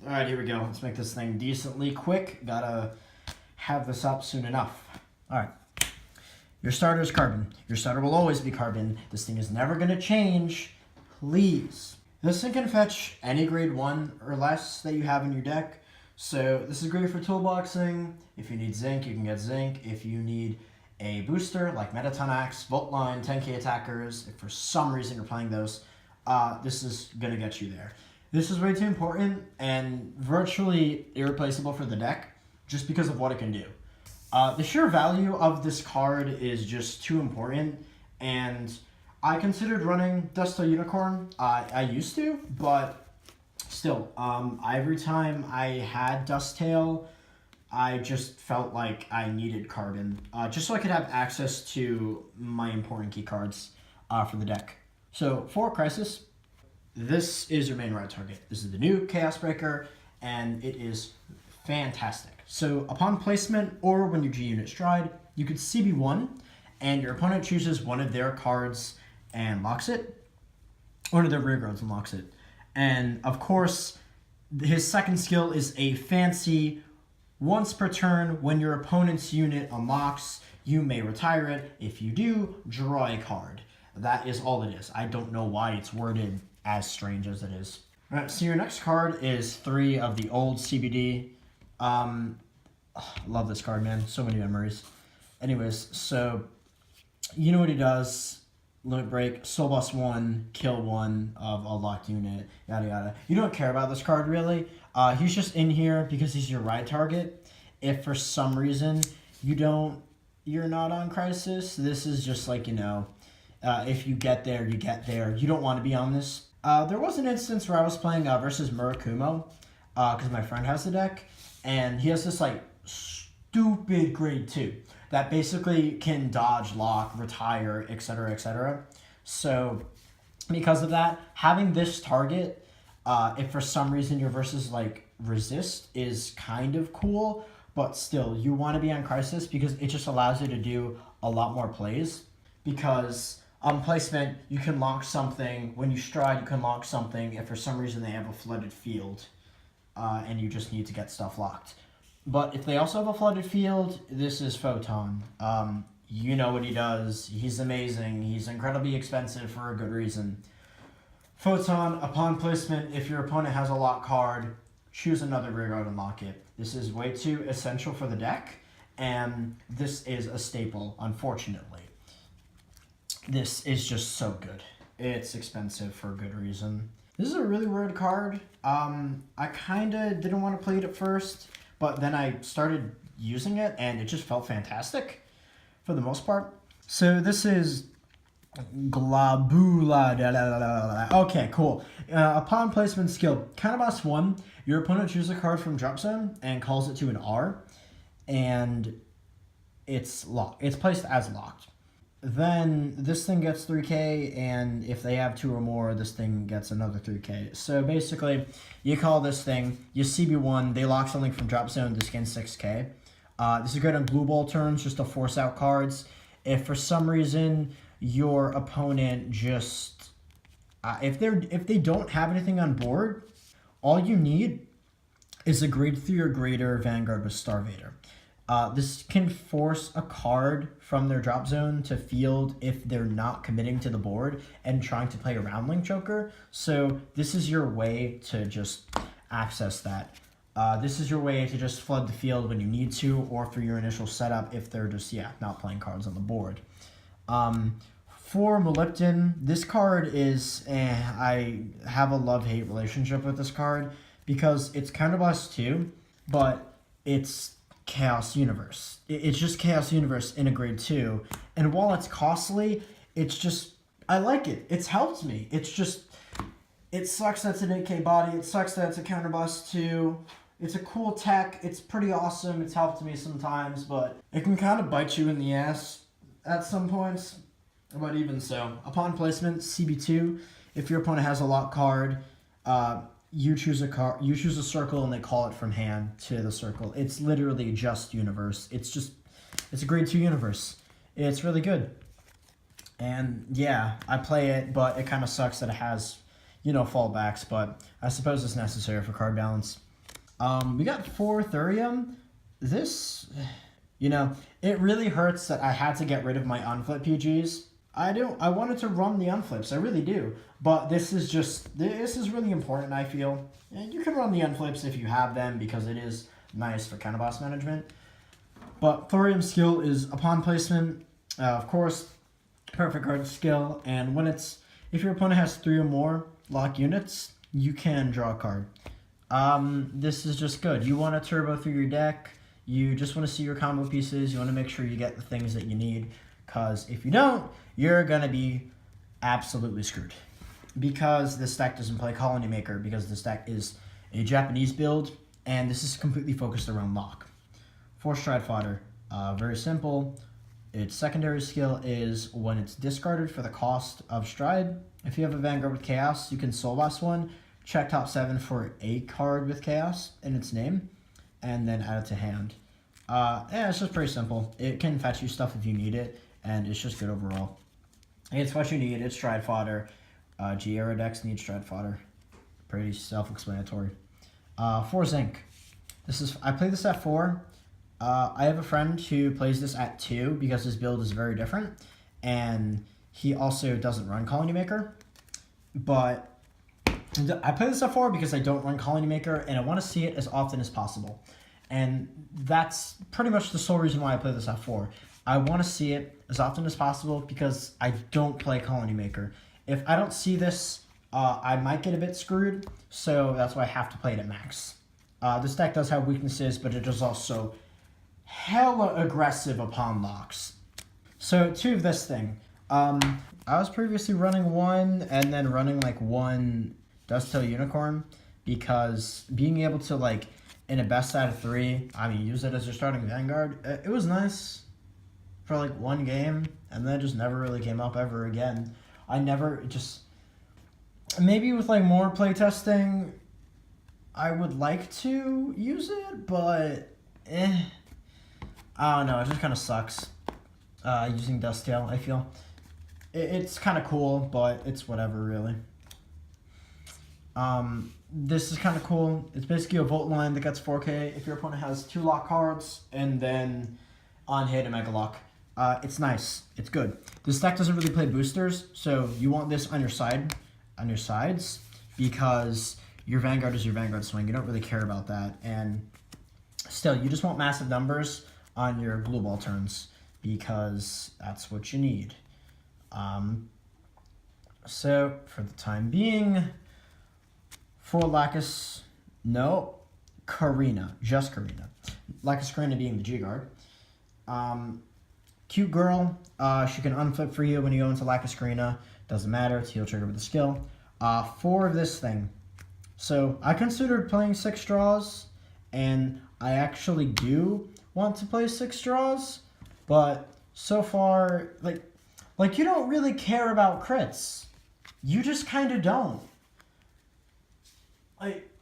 All right, here we go. Let's make this thing decently quick. Gotta have this up soon enough. All right. Your starter is carbon. Your starter will always be carbon. This thing is never gonna change. Please. This thing can fetch any grade 1 or less that you have in your deck. So this is great for toolboxing. If you need zinc, you can get zinc. If you need a booster like Metaton Axe, Volt Line, 10k attackers, if for some reason you're playing those, this is gonna get you there. This is way too important and virtually irreplaceable for the deck just because of what it can do. The sheer value of this card is just too important, and I considered running Dusttail Unicorn. I used to, but still, every time I had Dusttail, I just felt like I needed carbon, just so I could have access to my important key cards for the deck. So for Crisis, this is your main red target. This is the new Chaos Breaker, and it is fantastic. So upon placement or when you G-Unit Stride, you could CB1, and your opponent chooses one of their cards and locks it, one of their rear guards and locks it. And of course, his second skill is a fancy once per turn when your opponent's unit unlocks, you may retire it. If you do, draw a card. That is all it is. I don't know why it's worded as strange as it is. All right, so your next card is 3 of the old CBD. Love this card, man. So many memories. Anyways, so you know what he does. Limit Break, Soul Boss 1, kill 1 of a locked unit, yada yada. You don't care about this card really. He's just in here because he's your ride target. If for some reason you're not on Crisis, this is just like, if you get there, you get there. You don't want to be on this. There was an instance where I was playing versus Murakumo, because my friend has the deck, and he has this like stupid grade 2 that basically can dodge, lock, retire, etc., etc. So because of that, having this target, if for some reason your versus like resist, is kind of cool, but still you want to be on Crisis because it just allows you to do a lot more plays. Because on placement, you can lock something. When you stride, you can lock something if for some reason they have a flooded field, and you just need to get stuff locked. But if they also have a flooded field, this is Photon. You know what he does. He's amazing. He's incredibly expensive for a good reason. Photon, upon placement, if your opponent has a lock card, choose another rear guard and lock it. This is way too essential for the deck, and this is a staple, unfortunately. This is just so good. It's expensive for a good reason. This is a really weird card. I kind of didn't want to play it at first, but then I started using it, and it just felt fantastic for the most part. So this is Glabula. Okay, cool. Upon placement skill, Counterboss 1, your opponent chooses a card from drop zone and calls it to an R, and it's locked. It's placed as locked. Then this thing gets 3k, and if they have 2 or more, this thing gets another 3k. So basically, you call this thing, you CB1, they lock something from drop zone, this gains 6k. This is good on blue ball turns, just to force out cards. If for some reason your opponent just, if they don't have anything on board, all you need is a grade 3 or greater Vanguard with Starvader. This can force a card from their drop zone to field if they're not committing to the board and trying to play around Link Joker. So this is your way to just access that. This is your way to just flood the field when you need to, or for your initial setup if they're just, not playing cards on the board. For Molybden, this card is, I have a love-hate relationship with this card because it's Counterboss 2, but it's Chaos Universe. It's just Chaos Universe in a grade 2, and while it's costly, it's just, I like it. It's helped me. It's just, it sucks that it's an 8k body. It sucks that it's a Counterboss 2. It's a cool tech. It's pretty awesome. It's helped me sometimes, but it can kind of bite you in the ass at some points. But even so, upon placement, CB2, if your opponent has a lock card, you choose a card, you choose a circle, and they call it from hand to the circle. It's literally just Universe. It's a grade 2 Universe. It's really good. And yeah, I play it, but it kind of sucks that it has, fallbacks, but I suppose it's necessary for card balance. We got 4 Thurium. This, it really hurts that I had to get rid of my unflip PGs. I wanted to run the unflips, I really do. But this is really important, I feel. And you can run the unflips if you have them because it is nice for counter boss management. But Thurium skill is upon placement, of course, perfect card skill, and if your opponent has 3 or more lock units, you can draw a card. This is just good. You want to turbo through your deck, you just want to see your combo pieces, you want to make sure you get the things that you need, because if you don't, you're going to be absolutely screwed. Because this deck doesn't play Colony Maker, because this deck is a Japanese build, and this is completely focused around lock. Force Stride Fodder, very simple. Its secondary skill is when it's discarded for the cost of Stride. If you have a Vanguard with Chaos, you can Soul Boss one, check top 7 for a card with Chaos in its name, and then add it to hand. It's just pretty simple. It can fetch you stuff if you need it, and it's just good overall. It's what you need. It's Stride Fodder. G-Era decks need Stride Fodder. Pretty self-explanatory. 4 Zinc. I play this at 4. I have a friend who plays this at 2 because his build is very different, and he also doesn't run Colony Maker. But I play this at 4 because I don't run Colony Maker, and I want to see it as often as possible. And that's pretty much the sole reason why I play this at 4. I want to see it as often as possible because I don't play Colony Maker. If I don't see this, I might get a bit screwed, so that's why I have to play it at max. This deck does have weaknesses, but it is also hella aggressive upon locks. So 2 of this thing. I was previously running 1 and then running like 1 Dusttail Unicorn because being able to in a best out of 3, use it as your starting Vanguard, it was nice for like 1 game, and then it just never really came up ever again. Maybe with more playtesting, I would like to use it, but I don't know, it just kind of sucks using Dusttail, I feel. It's kind of cool, but it's whatever, really. This is kind of cool. It's basically a Volt line that gets 4K if your opponent has 2 lock cards, and then on hit a Mega Lock. It's nice. It's good. This deck doesn't really play boosters, so you want this on your sides, because your Vanguard is your Vanguard swing. You don't really care about that, and still, you just want massive numbers on your glue ball turns, because that's what you need. So, for the time being, for Karina, just Karina. Lacus Karina being the G-Guard. Cute girl, she can unflip for you when you go into Lacus Karina. Doesn't matter, it's heal trigger with the skill. 4 of this thing. So, I considered playing 6 draws, and I actually do want to play 6 draws, but so far, you don't really care about crits. You just kind of don't.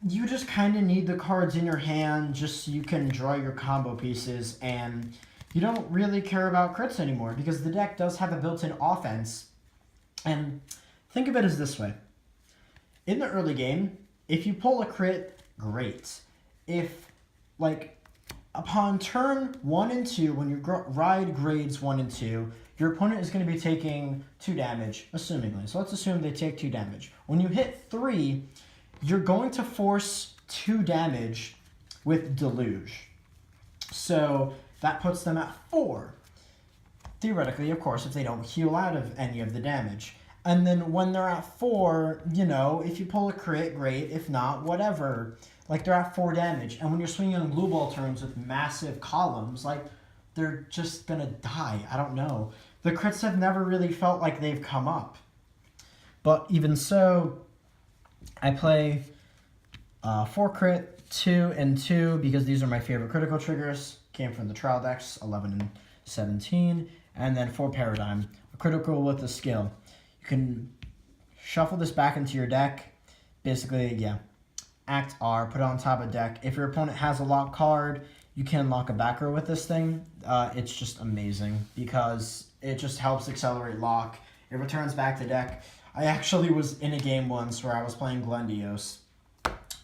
You just kind of need the cards in your hand just so you can draw your combo pieces, and you don't really care about crits anymore because the deck does have a built-in offense. And think of it as this way. In the early game, if you pull a crit, great. If, upon turn 1 and 2, when your ride grades 1 and 2, your opponent is going to be taking 2 damage, assumingly. So let's assume they take 2 damage. When you hit 3, you're going to force 2 damage with Deluge. So that puts them at 4. Theoretically, of course, if they don't heal out of any of the damage. And then when they're at 4, if you pull a crit, great. If not, whatever. They're at 4 damage. And when you're swinging on glue ball turns with massive columns, they're just going to die. I don't know. The crits have never really felt like they've come up. But even so, I play 4 crit, 2 and 2, because these are my favorite critical triggers. Came from the trial decks, 11 and 17. And then 4 Paradigm, a critical with a skill. You can shuffle this back into your deck. Basically, act R, put it on top of deck. If your opponent has a lock card, you can lock a back row with this thing. It's just amazing because it just helps accelerate lock. It returns back to deck. I actually was in a game once where I was playing Glendios,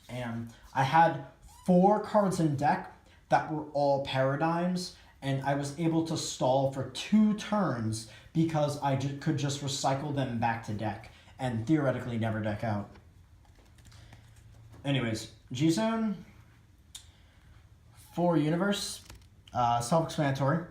and I had 4 cards in deck that were all paradigms, and I was able to stall for 2 turns because I could just recycle them back to deck and theoretically never deck out. Anyways, G-Zone, 4 Universe, self-explanatory.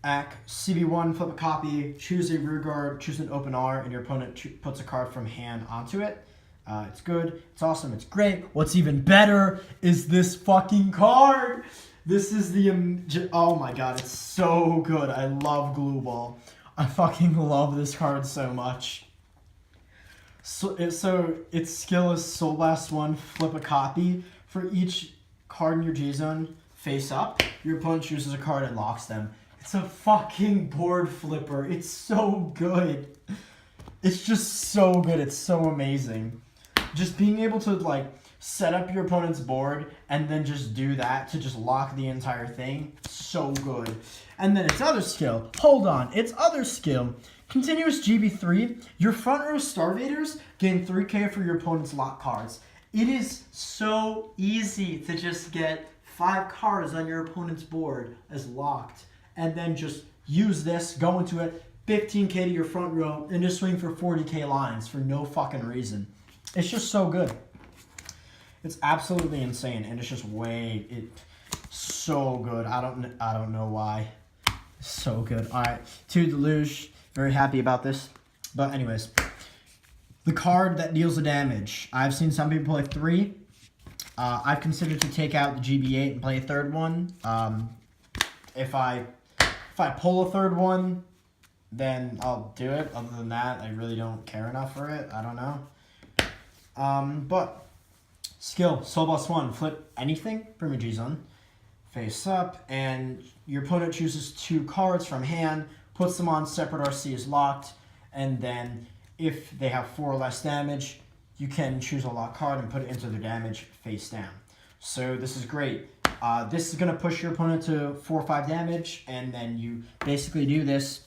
CB1, flip a copy, choose a rear guard, choose an open R, and your opponent puts a card from hand onto it. It's good, it's awesome, it's great. What's even better is this fucking card. This is the, oh my god, it's so good. I love Glue Ball. I fucking love this card so much. So its skill is Soul Blast 1, flip a copy. For each card in your G-Zone face up, your opponent chooses a card and locks them. It's a fucking board flipper. It's so good. It's just so good. It's so amazing. Just being able to like set up your opponent's board and then just do that to just lock the entire thing. So good. And then its other skill. Hold on. Its other skill. Continuous GB3. Your front row Starvaders gain 3k for your opponent's lock cards. It is so easy to just get 5 cards on your opponent's board as locked. And then just use this, go into it, 15k to your front row, and just swing for 40k lines for no fucking reason. It's just so good. It's absolutely insane, and it's just so good. I don't know why. So good. All right, 2 Deluge. Very happy about this. But anyways, the card that deals the damage. I've seen some people play 3. I've considered to take out the GB8 and play a 3rd one. If I pull a 3rd one, then I'll do it. Other than that, I really don't care enough for it. I don't know. But skill, Soul Blast 1, flip anything from your G-Zone, face up, and your opponent chooses 2 cards from hand, puts them on separate RC is locked, and then if they have 4 or less damage, you can choose a lock card and put it into their damage face down. So this is great. This is going to push your opponent to 4 or 5 damage, and then you basically do this.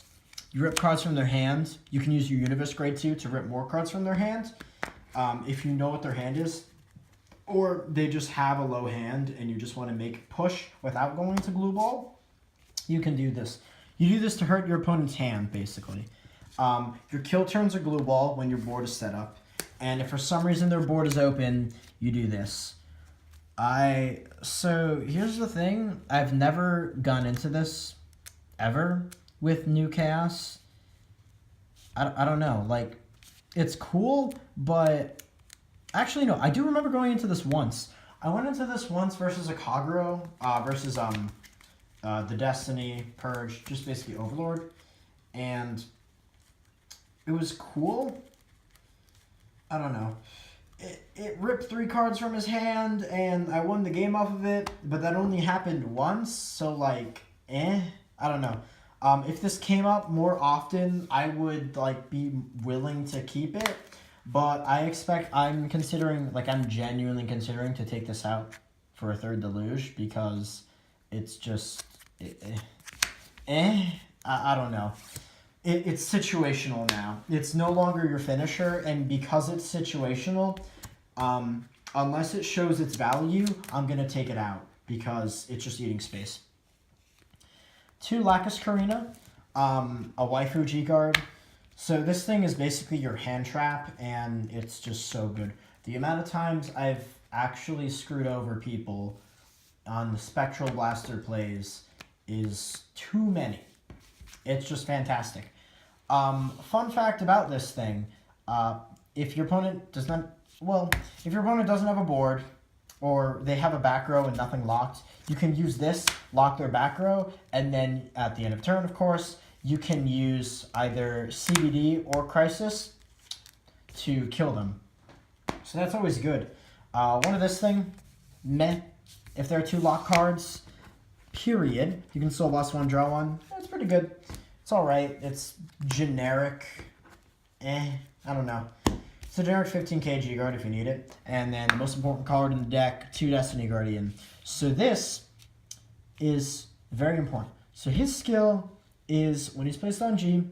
You rip cards from their hand. You can use your Universe Grade 2 to rip more cards from their hand. If you know what their hand is, or they just have a low hand and you just want to make push without going to Glue Ball, you can do this. You do this to hurt your opponent's hand, basically. Your kill turns are Glue Ball when your board is set up, and if for some reason their board is open, you do this. So here's the thing. I've never gone into this ever with New Chaos. I don't know. Like, it's cool, but actually no. I do remember going into this once. I went into this once versus a Kagero, versus the Destiny Purge, just basically Overlord, and it was cool. I don't know. It ripped 3 cards from his hand, and I won the game off of it, but that only happened once, so, like, I don't know. If this came up more often, I would, like, be willing to keep it, but I'm genuinely considering to take this out for a 3rd Deluge, because it's just, I don't know. It's situational now. It's no longer your finisher, and because it's situational, unless it shows its value, I'm going to take it out because it's just eating space. 2 Lacus Karina, a Waifu G-Guard. So this thing is basically your hand trap, and it's just so good. The amount of times I've actually screwed over people on the Spectral Blaster plays is too many. It's just fantastic. Fun fact about this thing, if your opponent doesn't have a board, or they have a back row and nothing locked, you can use this, lock their back row, and then at the end of turn, of course, you can use either CBD or Crisis to kill them. So that's always good. One of this thing, meh. If there are 2 lock cards, period, you can Soul Blast 1, draw 1. It's pretty good. It's alright. It's generic. I don't know. It's a generic 15k G-Guard if you need it. And then the most important card in the deck, 2 Destiny Guardian. So this is very important. So his skill is, when he's placed on G,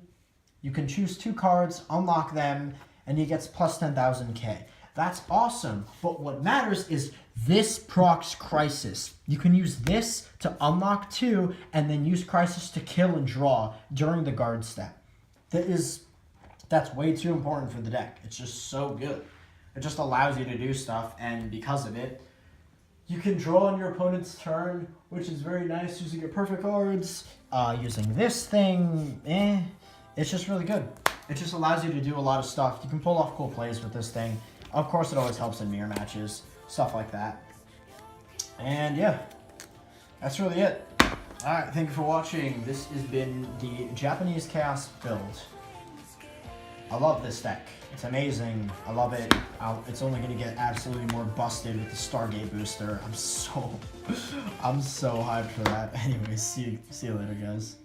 you can choose 2 cards, unlock them, and he gets plus 10,000k. That's awesome. But what matters is this procs Crisis. You can use this to unlock 2 and then use Crisis to kill and draw during the guard step. That's way too important for the deck. It's just so good. It just allows you to do stuff, and because of it, you can draw on your opponent's turn, which is very nice using your perfect cards. Using this thing, it's just really good. It just allows you to do a lot of stuff. You can pull off cool plays with this thing. Of course, it always helps in mirror matches, stuff like that. And yeah, that's really it. Alright, thank you for watching. This has been the Japanese Chaos build. I love this deck. It's amazing. I love it. It's only going to get absolutely more busted with the Stargate booster. I'm so hyped for that. Anyways, see you later, guys.